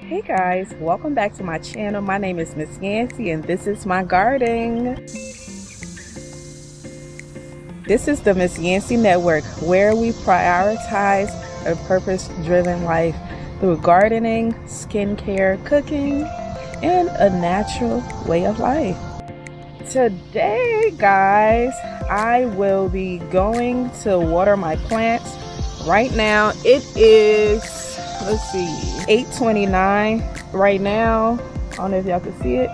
Hey guys, welcome back to my channel. My name is Miss Yancy and this is my garden. This is the Miss Yancey Network, where we prioritize a purpose-driven life through gardening, skincare, cooking, and a natural way of life. Today, guys, I will be going to water my plants. Right now, it is, let's see, 8:29 right now. I don't know if y'all can see it.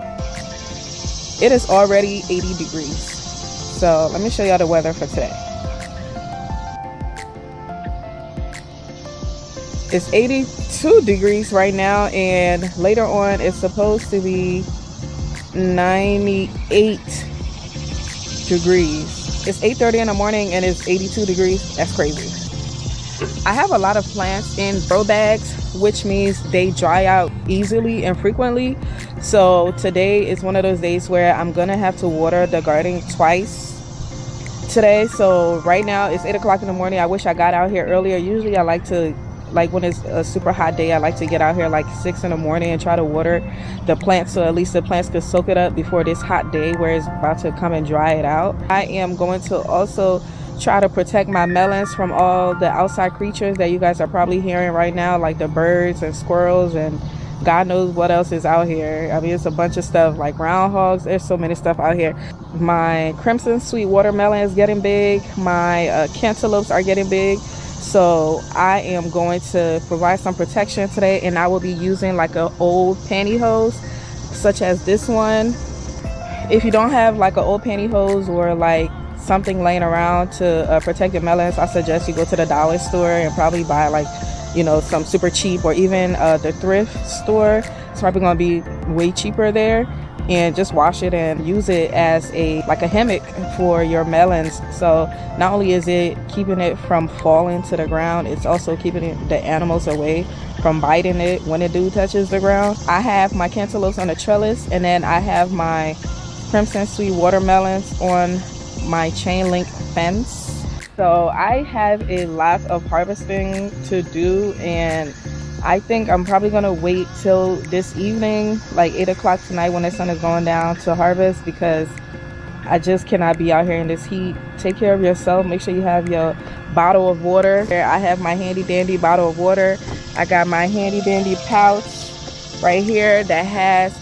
It is already 80 degrees. So let me show y'all the weather for today. It's 82 degrees right now, and later on it's supposed to be 98 degrees. It's 8:30 in the morning and it's 82 degrees. That's crazy. I have a lot of plants in grow bags, which means they dry out easily and frequently. So today is one of those days where I'm gonna have to water the garden twice today. So right now it's 8 o'clock in the morning. I wish I got out here earlier. Usually I like to, when it's a super hot day, I like to get out here like 6 in the morning and try to water the plants, so at least the plants could soak it up before this hot day where it's about to come and dry it out. I am going to also try to protect my melons from all the outside creatures that you guys are probably hearing right now, like the birds and squirrels and God knows what else is out here. I mean, it's a bunch of stuff like groundhogs. There's so many stuff out here. My crimson sweet watermelon is getting big. My cantaloupes are getting big. So I am going to provide some protection today, and I will be using like an old pantyhose such as this one. If you don't have like an old pantyhose or like something laying around to protect your melons, I suggest you go to the dollar store and probably buy like, you know, some super cheap, or even the thrift store. It's probably going to be way cheaper there, and just wash it and use it as a hammock for your melons. So not only is it keeping it from falling to the ground, it's also keeping the animals away from biting it when it touches the ground. I have my cantaloupes on the trellis, and then I have my crimson sweet watermelons on my chain link fence. So I have a lot of harvesting to do, and I think I'm probably gonna wait till this evening, like 8 o'clock tonight when the sun is going down, to harvest, because I just cannot be out here in this heat. Take care of yourself. Make sure you have your bottle of water. I have my handy dandy bottle of water. I got my handy dandy pouch right here that has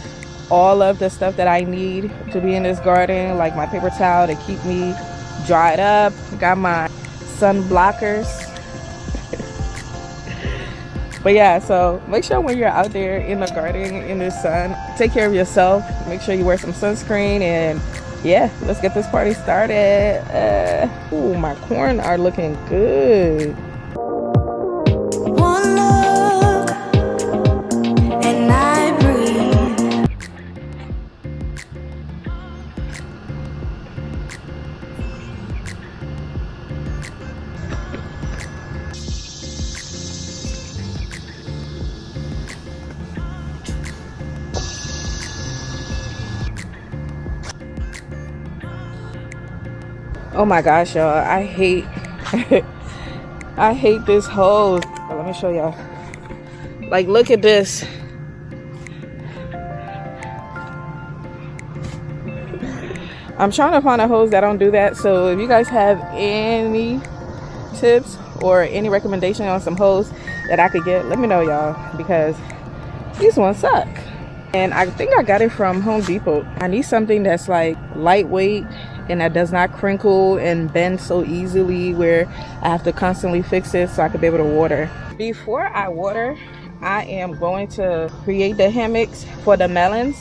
all of the stuff that I need to be in this garden, like my paper towel to keep me dried up. Got my sun blockers. But yeah, so make sure when you're out there in the garden in the sun, take care of yourself. Make sure you wear some sunscreen, and yeah, let's get this party started. Ooh, my corn are looking good. One look and I breathe. Oh my gosh, y'all, I hate I hate this hose. But let me show y'all. Like, look at this. I'm trying to find a hose that don't do that. So if you guys have any tips or any recommendation on some hose that I could get, let me know, y'all, because these ones suck. And I think I got it from Home Depot. I need something that's like lightweight and that does not crinkle and bend so easily where I have to constantly fix it so I can be able to water. Before I water, I am going to create the hammocks for the melons,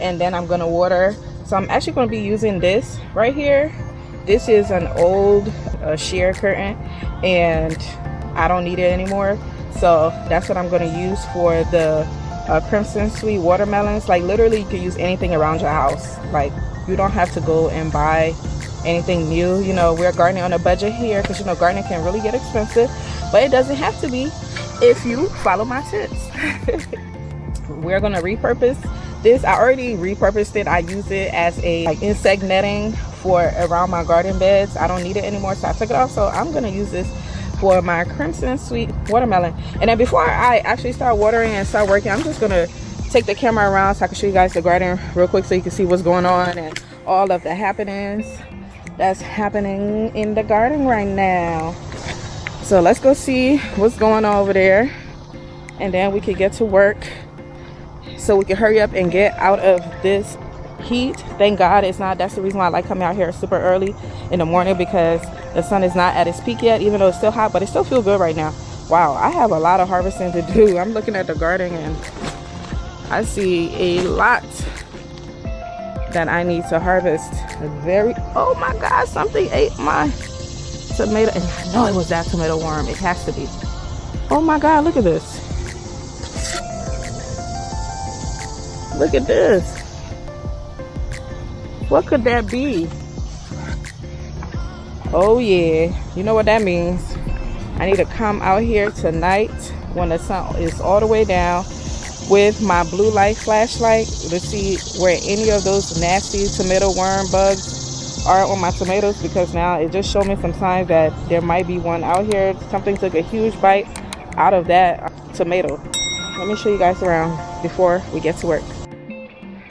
and then I'm gonna water. So I'm actually gonna be using this right here. This is an old sheer curtain, and I don't need it anymore. So that's what I'm gonna use for the crimson sweet watermelons. Like, literally you can use anything around your house. Like, you don't have to go and buy anything new. You know, we're gardening on a budget here, because you know gardening can really get expensive, but it doesn't have to be if you follow my tips. We're gonna repurpose this. I already repurposed it. I use it as a insect netting for around my garden beds. I don't need it anymore, so I took it off. So I'm gonna use this for my crimson sweet watermelon. And then before I actually start watering and start working, I'm just gonna take the camera around so I can show you guys the garden real quick so you can see what's going on and all of the happenings that's happening in the garden right now. So let's go see what's going on over there, and then we can get to work so we can hurry up and get out of this heat. Thank God it's not. That's the reason why I like coming out here super early in the morning, because the sun is not at its peak yet, even though it's still hot, but it still feels good right now. Wow, I have a lot of harvesting to do. I'm looking at the garden and I see a lot that I need to harvest. Oh my God, something ate my tomato, and I know it was that tomato worm. It has to be. Oh my God, look at this. Look at this. What could that be? Oh yeah, you know what that means. I need to come out here tonight when the sun is all the way down with my blue light flashlight to see where any of those nasty tomato worm bugs are on my tomatoes, because now it just showed me some signs that there might be one out here. Something took a huge bite out of that tomato. Let me show you guys around before we get to work.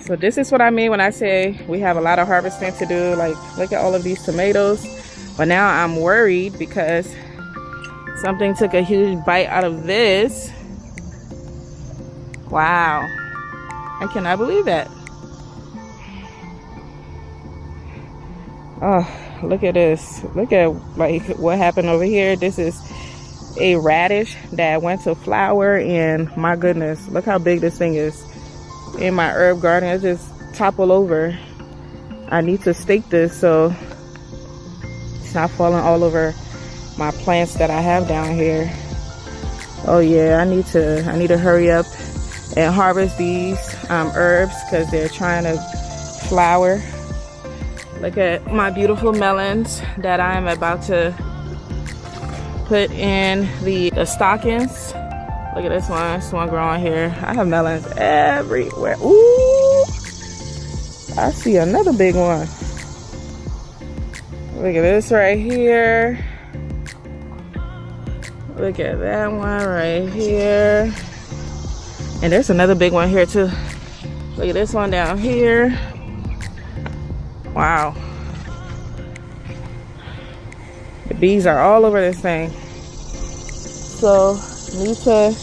So this is what I mean when I say we have a lot of harvesting to do. Like, look at all of these tomatoes. But now I'm worried because something took a huge bite out of this. Wow, I cannot believe that. Oh, look at this. Look at like what happened over here. This is a radish that went to flower, and my goodness, look how big this thing is. In my herb garden, it just toppled over. I need to stake this so it's not falling all over my plants that I have down here. Oh yeah, I need to hurry up and harvest these herbs because they're trying to flower. Look at my beautiful melons that I am about to put in the stockings. Look at this one growing here. I have melons everywhere. Ooh, I see another big one. Look at this right here. Look at that one right here. And there's another big one here too. Look at this one down here. Wow. The bees are all over this thing. So, need to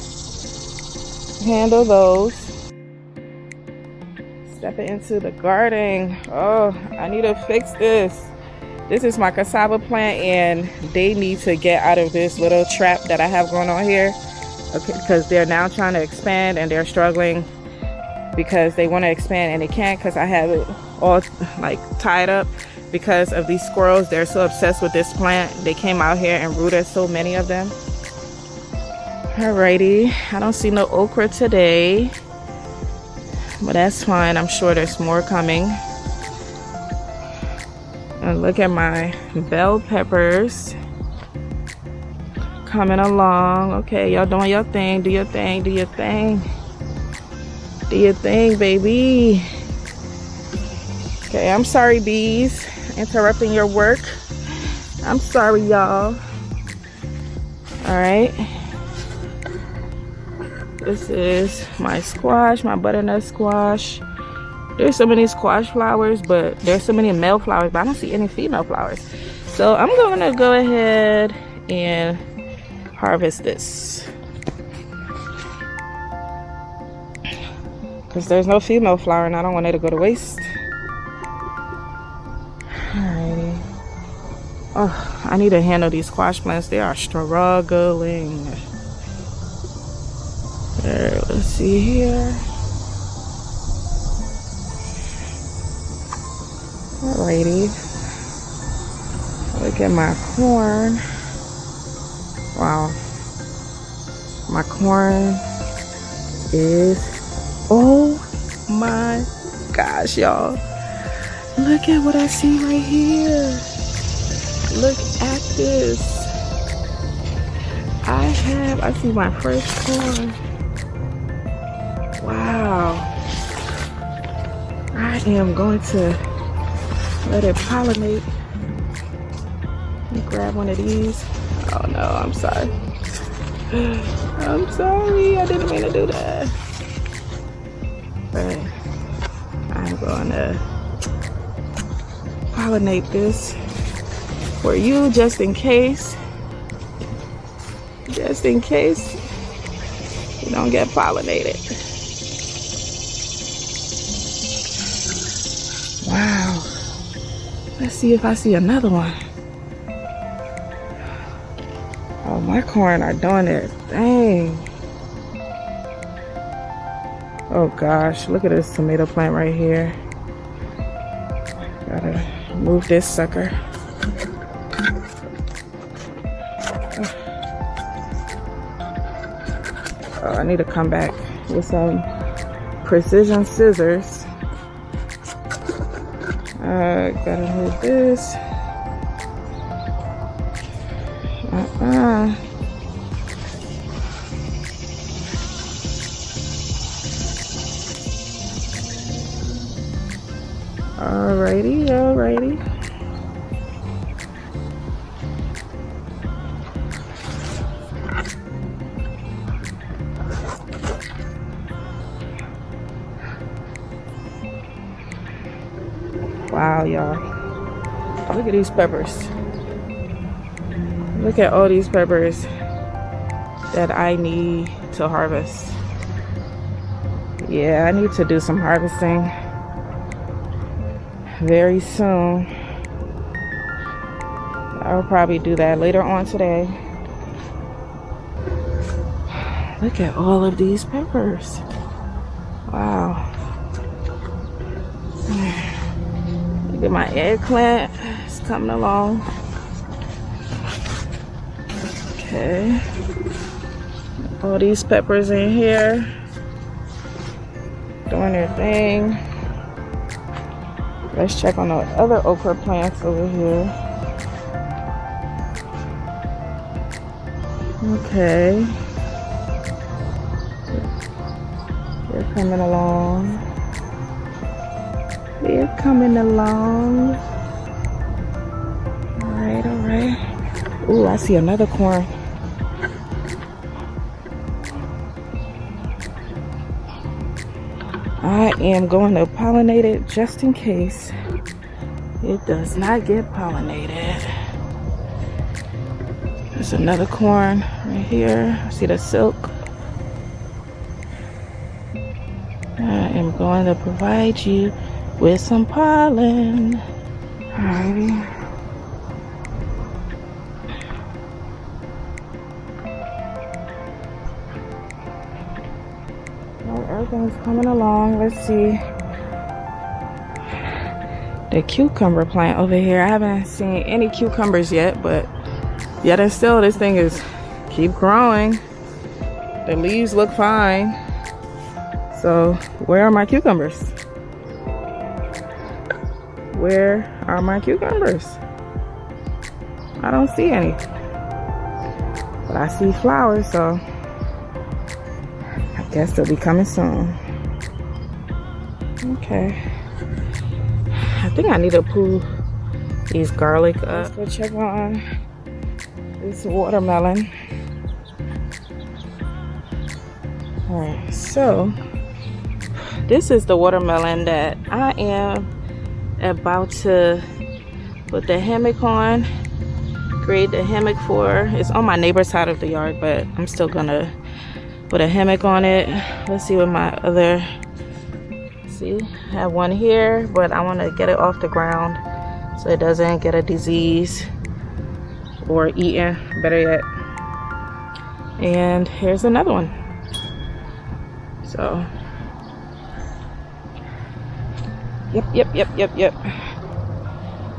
handle those. Stepping into the garden. Oh, I need to fix this. This is my cassava plant, and they need to get out of this little trap that I have going on here. Okay, because they're now trying to expand and they're struggling because they want to expand and they can't because I have it all like tied up because of these squirrels. They're so obsessed with this plant. They came out here and rooted so many of them. Alrighty, I don't see no okra today, but that's fine. I'm sure there's more coming. And look at my bell peppers coming along. Okay, y'all doing your thing. Do your thing, do your thing. Do your thing, baby. Okay, I'm sorry, bees, interrupting your work. I'm sorry, y'all. All right. This is my squash, my butternut squash. There's so many squash flowers, but there's so many male flowers, but I don't see any female flowers. So I'm gonna go ahead and harvest this because there's no female flower and I don't want it to go to waste. Alrighty. Oh, I need to handle these squash plants. They are struggling. There, let's see here. Alrighty. Look at my corn. Wow. My corn is, oh my gosh, y'all. Look at what I see right here. Look at this. I see my fresh corn. Wow. I am going to let it pollinate. Let me grab one of these. Oh no, I'm sorry. I'm sorry, I didn't mean to do that. But I'm gonna pollinate this for you just in case. Just in case you don't get pollinated. Wow. Let's see if I see another one. Oh, my corn are doing their thing. Oh gosh, look at this tomato plant right here. Gotta move this sucker. Oh, I need to come back with some precision scissors. Gotta move this. Alrighty. Wow, y'all. Look at these peppers. Look at all these peppers that I need to harvest. Yeah, I need to do some harvesting very soon. I'll probably do that later on today. Look at all of these peppers. Wow. Look at my eggplant. It's coming along. Okay. All these peppers in here doing their thing. Let's check on the other okra plants over here. Okay. They're coming along. They're coming along. Alright. Ooh, I see another corn. I am going to pollinate it just in case it does not get pollinated. There's another corn right here. See the silk? I am going to provide you with some pollen. Alrighty. Everything's coming along. Let's see. The cucumber plant over here. I haven't seen any cucumbers yet, but yet and still this thing is keep growing. The leaves look fine. So where are my cucumbers? Where are my cucumbers? I don't see any. But I see flowers, so I guess they'll be coming soon. Okay. I think I need to pull these garlic up. Let's go check on this watermelon. Alright, so this is the watermelon that I am about to put the hammock on. Create the hammock for. It's on my neighbor's side of the yard, but I'm still gonna put a hammock on it. Let's see what my other, see, I have one here, but I want to get it off the ground so it doesn't get a disease or eaten, better yet. And here's another one. So yep.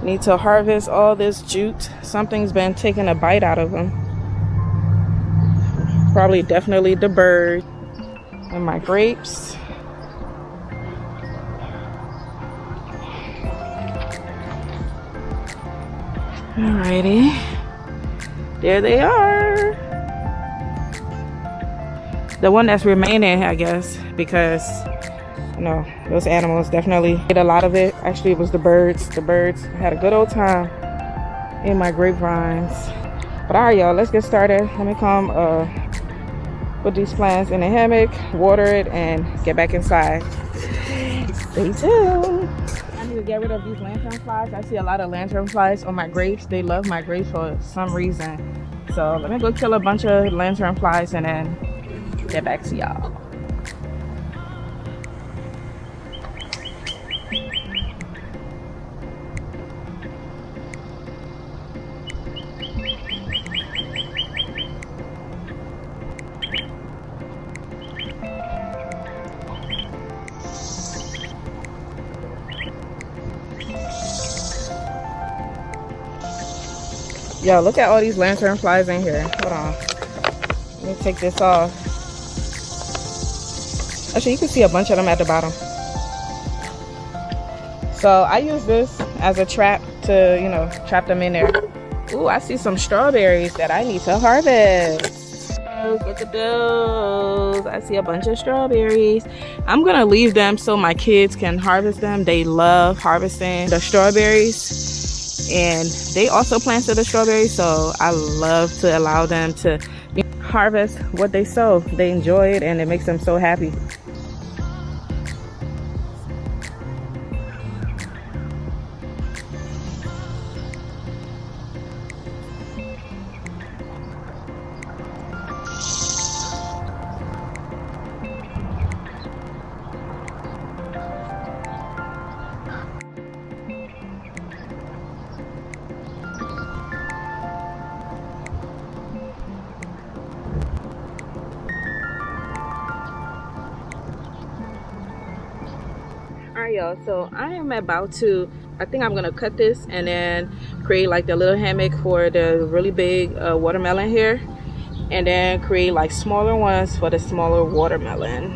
Need to harvest all this jute. Something's been taking a bite out of them. Probably definitely the bird. And my grapes. Alrighty. There they are. The one that's remaining, I guess, because you know, those animals definitely ate a lot of it. Actually, it was the birds. The birds had a good old time in my grapevines. But all right, y'all, let's get started. Let me come put these plants in a hammock, water it, and get back inside. Stay tuned. I need to get rid of these lantern flies. I see a lot of lantern flies on my grapes. They love my grapes for some reason. So let me go kill a bunch of lantern flies and then get back to y'all. Yo, look at all these lantern flies in here. Hold on. Let me take this off. Actually, you can see a bunch of them at the bottom. So I use this as a trap to, you know, trap them in there. Ooh, I see some strawberries that I need to harvest. Look at those. I see a bunch of strawberries. I'm gonna leave them so my kids can harvest them. They love harvesting the strawberries. And they also planted the strawberries, so I love to allow them to harvest what they sow. They enjoy it and it makes them so happy. Alright, y'all, so I am about to, I think I'm gonna cut this and then create like the little hammock for the really big watermelon here, and then create like smaller ones for the smaller watermelon.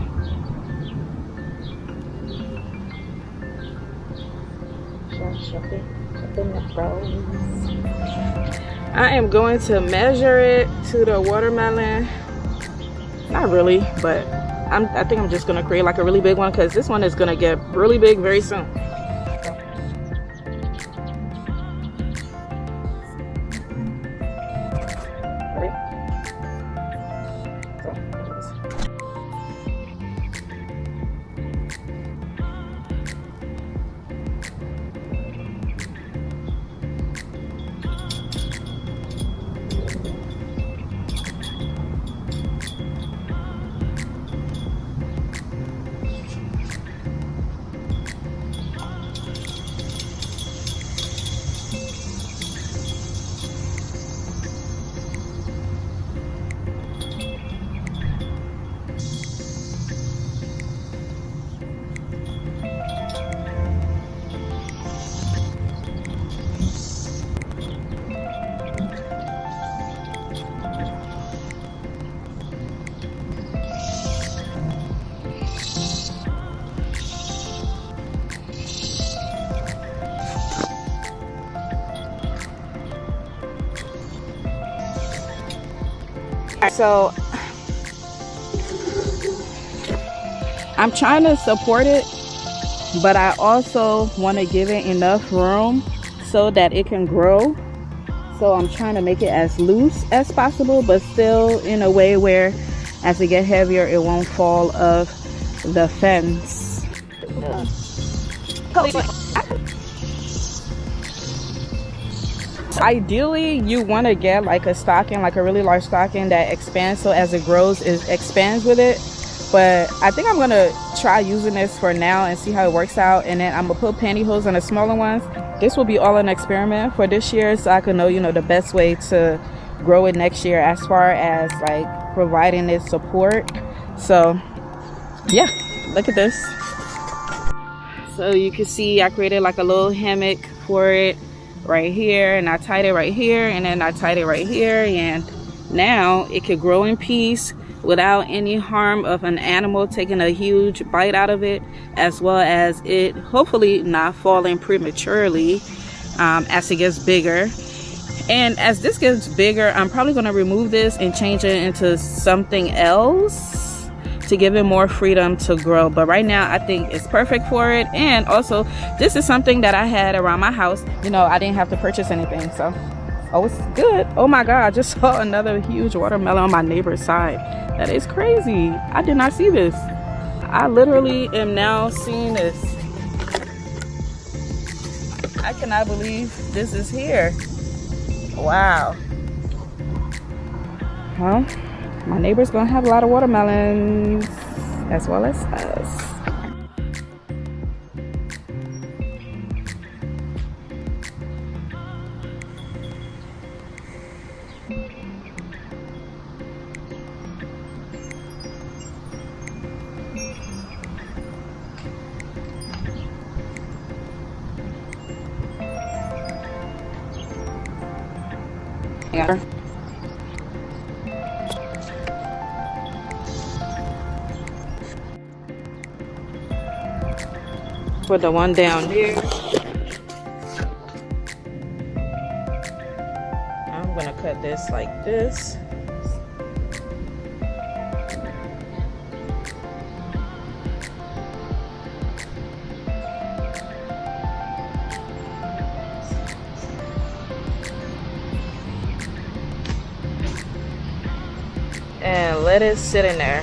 I am going to measure it to the watermelon. Not really, but I think I'm just gonna create like a really big one because this one is gonna get really big very soon. So I'm trying to support it, but I also want to give it enough room so that it can grow. So I'm trying to make it as loose as possible, but still in a way where as it get heavier it won't fall off the fence. Ideally you want to get like a stocking, like a really large stocking that expands, so as it grows it expands with it. But I think I'm gonna try using this for now and see how it works out, and then I'm gonna put pantyhose on the smaller ones. This will be all an experiment for this year, so I can know, you know, the best way to grow it next year as far as like providing it support. So yeah, look at this. So you can see I created like a little hammock for it right here, and I tied it right here, and then I tied it right here, and now it could grow in peace without any harm of an animal taking a huge bite out of it, as well as it hopefully not falling prematurely as it gets bigger. And as this gets bigger, I'm probably going to remove this and change it into something else to give it more freedom to grow. But right now I think it's perfect for it. And also this is something that I had around my house. You know, I didn't have to purchase anything. So Oh, it's good. Oh my God, I just saw another huge watermelon on my neighbor's side. That is crazy. I did not see this. I literally am now seeing this. I cannot believe this is here. Wow. Well, my neighbor's gonna have a lot of watermelons as well as us. Yeah. Put the one down there. I'm gonna cut this like this. And let it sit in there.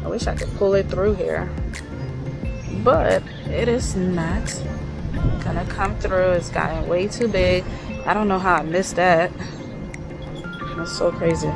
I wish I could pull it through here, but it is not gonna come through. It's gotten way too big. I don't know how I missed that. That's so crazy.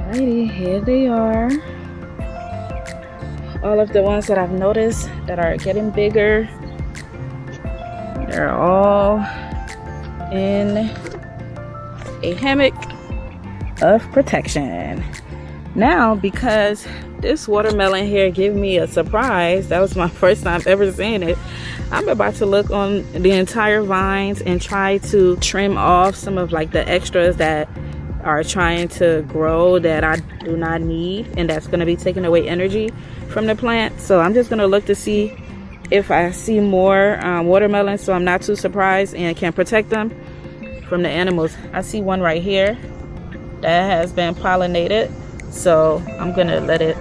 Alrighty, here they are. All of the ones that I've noticed that are getting bigger, they're all in a hammock of protection. Now, because this watermelon here gave me a surprise, that was my first time ever seeing it, I'm about to look on the entire vines and try to trim off some of like the extras that are trying to grow that I do not need, and that's going to be taking away energy from the plant. So I'm just going to look to see if I see more watermelons, so I'm not too surprised and can protect them from the animals. I see one right here that has been pollinated, so I'm going to let it,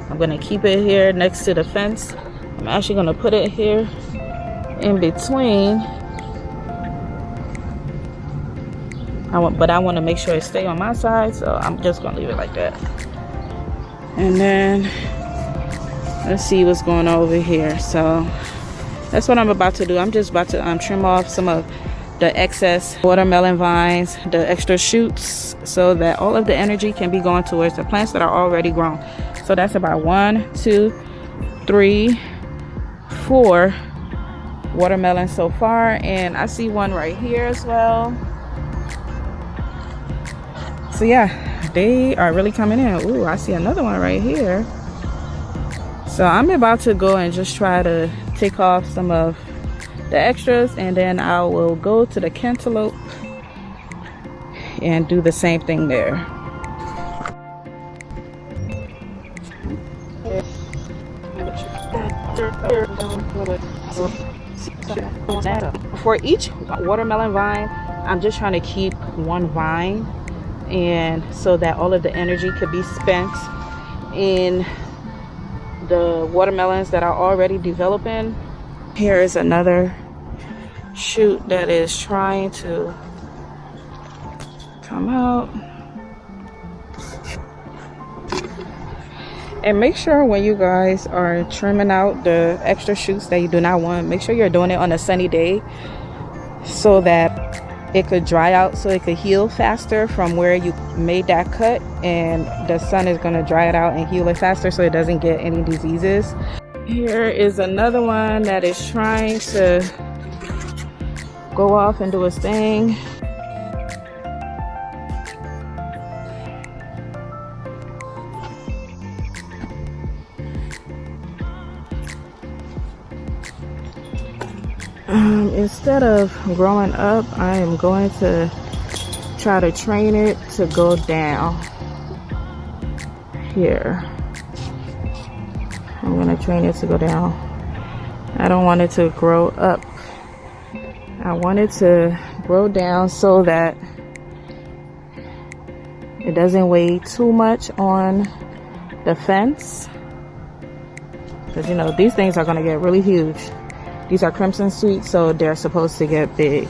I'm going to keep it here next to the fence. I'm actually going to put it here in between. But I want to make sure it stay on my side, so I'm just gonna leave it like that. And then let's see what's going on over here. So that's what I'm about to do. I'm just about to trim off some of the excess watermelon vines, the extra shoots, so that all of the energy can be going towards the plants that are already grown. So that's about 1, 2, 3, 4 watermelons so far, and I see one right here as well. So yeah, they are really coming in. Ooh, I see another one right here. So I'm about to go and just try to take off some of the extras, and then I will go to the cantaloupe and do the same thing there. For each watermelon vine, I'm just trying to keep one vine, and so that all of the energy could be spent in the watermelons that are already developing. Here is another shoot that is trying to come out. And make sure when you guys are trimming out the extra shoots that you do not want, make sure you're doing it on a sunny day, so that it could dry out so it could heal faster from where you made that cut, and the sun is going to dry it out and heal it faster so it doesn't get any diseases. Here is another one that is trying to go off and do its thing. Instead of growing up, I am going to try to train it to go down. Here, I'm going to train it to go down. I don't want it to grow up. I want it to grow down so that it doesn't weigh too much on the fence. Because, you know, these things are going to get really huge. These are crimson sweets, so they're supposed to get big.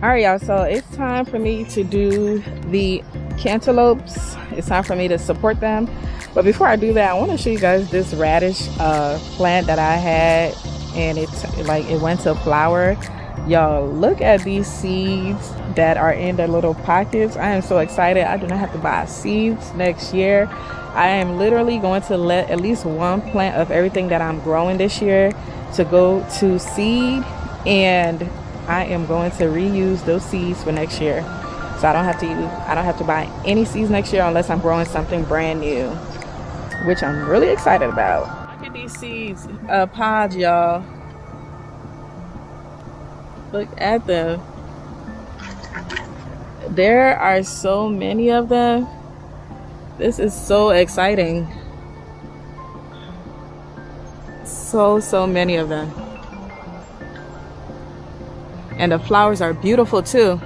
All right, y'all, so it's time for me to do the cantaloupes. It's time for me to support them. But before I do that, I want to show you guys this radish plant that I had, and it went to flower. Y'all, look at these seeds that are in the little pockets. I am so excited. I do not have to buy seeds next year. I am literally going to let at least one plant of everything that I'm growing this year to go to seed, and I am going to reuse those seeds for next year. So I don't have to buy any seeds next year unless I'm growing something brand new, which I'm really excited about. Look at these seeds, pods, y'all. Look at them. There are so many of them. This is so exciting. So many of them. And the flowers are beautiful too.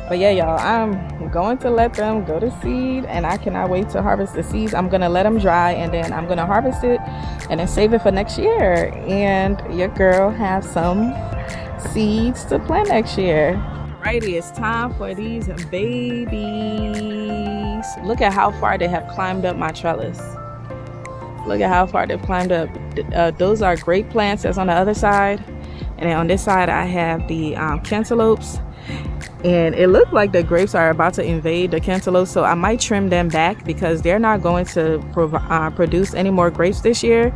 But yeah, y'all, I'm going to let them go to seed, and I cannot wait to harvest the seeds. I'm gonna let them dry, and then I'm gonna harvest it and then save it for next year. And your girl have some seeds to plant next year. Alrighty, it's time for these babies. Look at how far they have climbed up my trellis. Look at how far they've climbed up. Those are grape plants that's on the other side. And then on this side, I have the cantaloupes. And it looked like the grapes are about to invade the cantaloupes. So I might trim them back because they're not going to produce any more grapes this year.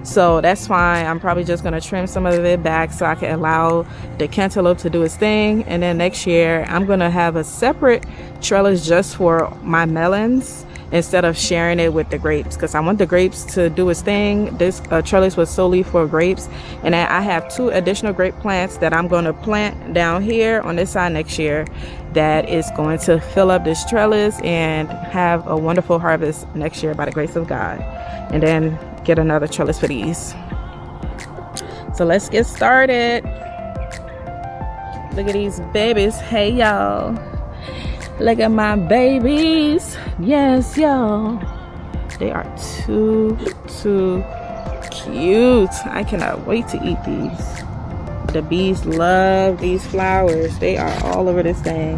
So that's fine. I'm probably just going to trim some of it back so I can allow the cantaloupe to do its thing. And then next year, I'm going to have a separate trellis just for my melons, instead of sharing it with the grapes, because I want the grapes to do its thing. This trellis was solely for grapes, and then I have 2 additional grape plants that I'm going to plant down here on this side next year that is going to fill up this trellis and have a wonderful harvest next year by the grace of God, and then get another trellis for these. So let's get started. Look at these babies. Hey y'all, look at my babies. Yes, y'all. They are too cute. I cannot wait to eat these. The bees love these flowers. They are all over this thing,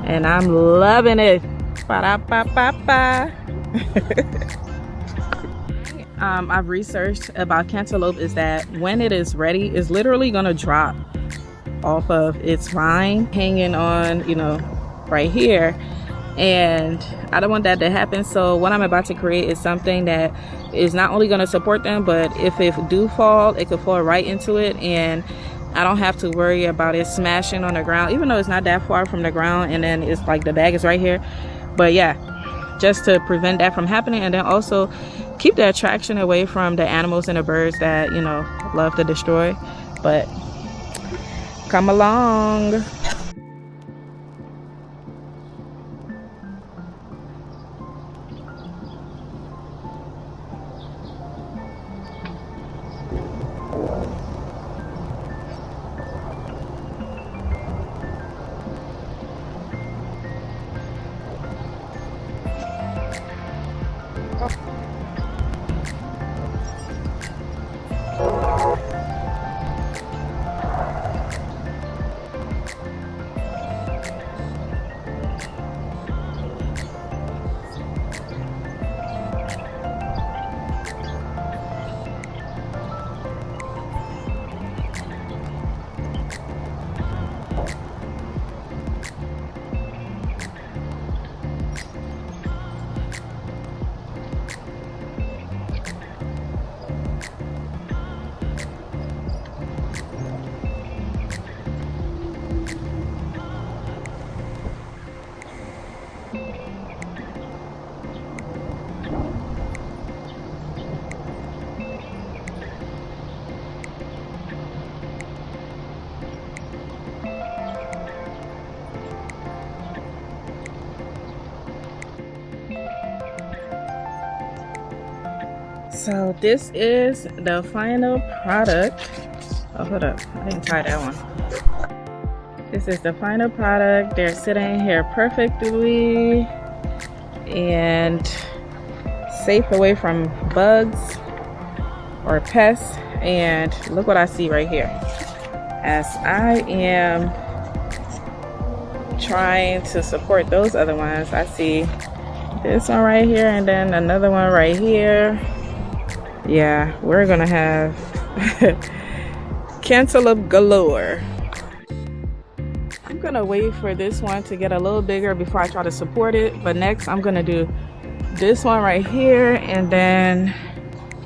and I'm loving it. Ba-da-ba-ba-ba. I've researched about cantaloupe is that when it is ready, it's literally gonna drop off of its vine, hanging on, you know, right here. And I don't want that to happen. So what I'm about to create is something that is not only going to support them, but if it do fall, it could fall right into it, and I don't have to worry about it smashing on the ground, even though it's not that far from the ground, and then it's like the bag is right here. But yeah, just to prevent that from happening, and then also keep the attraction away from the animals and the birds that, you know, love to destroy. But come along. So this is the final product. Oh, hold up, I didn't tie that one. This is the final product. They're sitting here perfectly and safe away from bugs or pests. And look what I see right here. As I am trying to support those other ones, I see this one right here and then another one right here. Yeah, we're gonna have cantaloupe galore. I'm gonna wait for this one to get a little bigger before I try to support it. But next I'm gonna do this one right here and then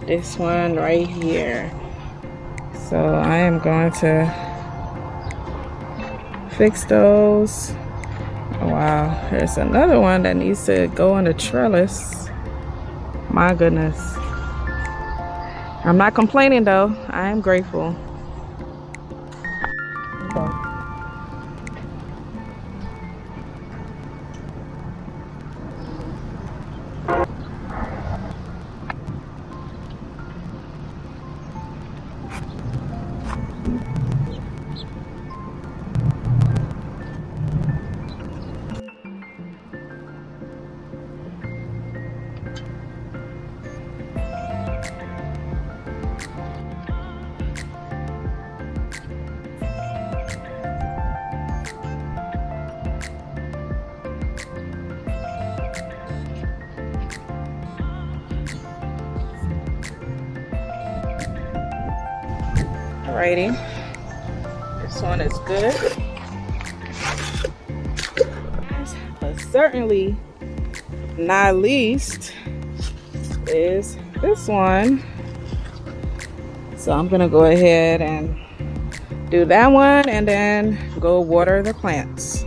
this one right here. So I am going to fix those. Oh, wow, there's another one that needs to go on the trellis. My goodness. I'm not complaining though. I am grateful. Alrighty, this one is good. But certainly not least is this one. So I'm gonna go ahead and do that one and then go water the plants.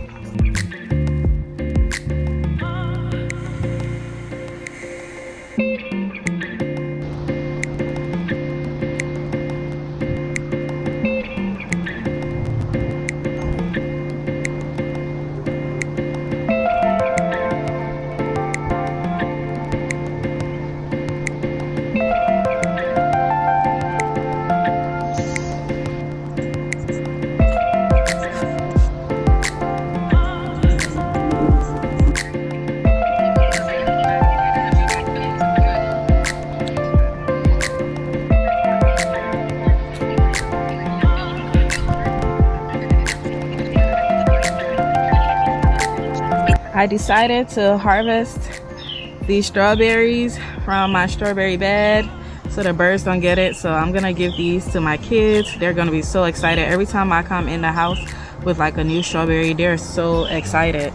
I decided to harvest these strawberries from my strawberry bed so the birds don't get it. So I'm gonna give these to my kids. They're gonna be so excited. Every time I come in the house with like a new strawberry, they're so excited.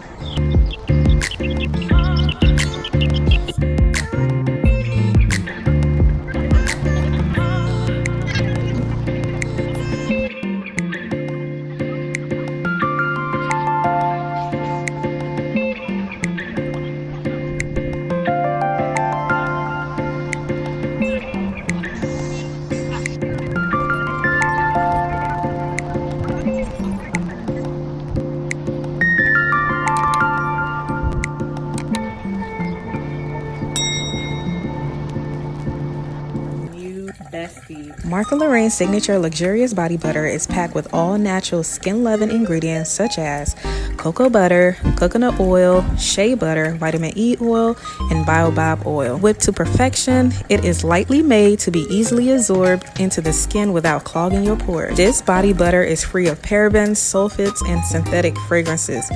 Martha Lorraine's signature luxurious body butter is packed with all natural skin loving ingredients such as cocoa butter, coconut oil, shea butter, vitamin E oil, and baobab oil. Whipped to perfection, it is lightly made to be easily absorbed into the skin without clogging your pores. This body butter is free of parabens, sulfates, and synthetic fragrances.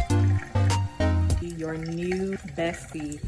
Your new bestie.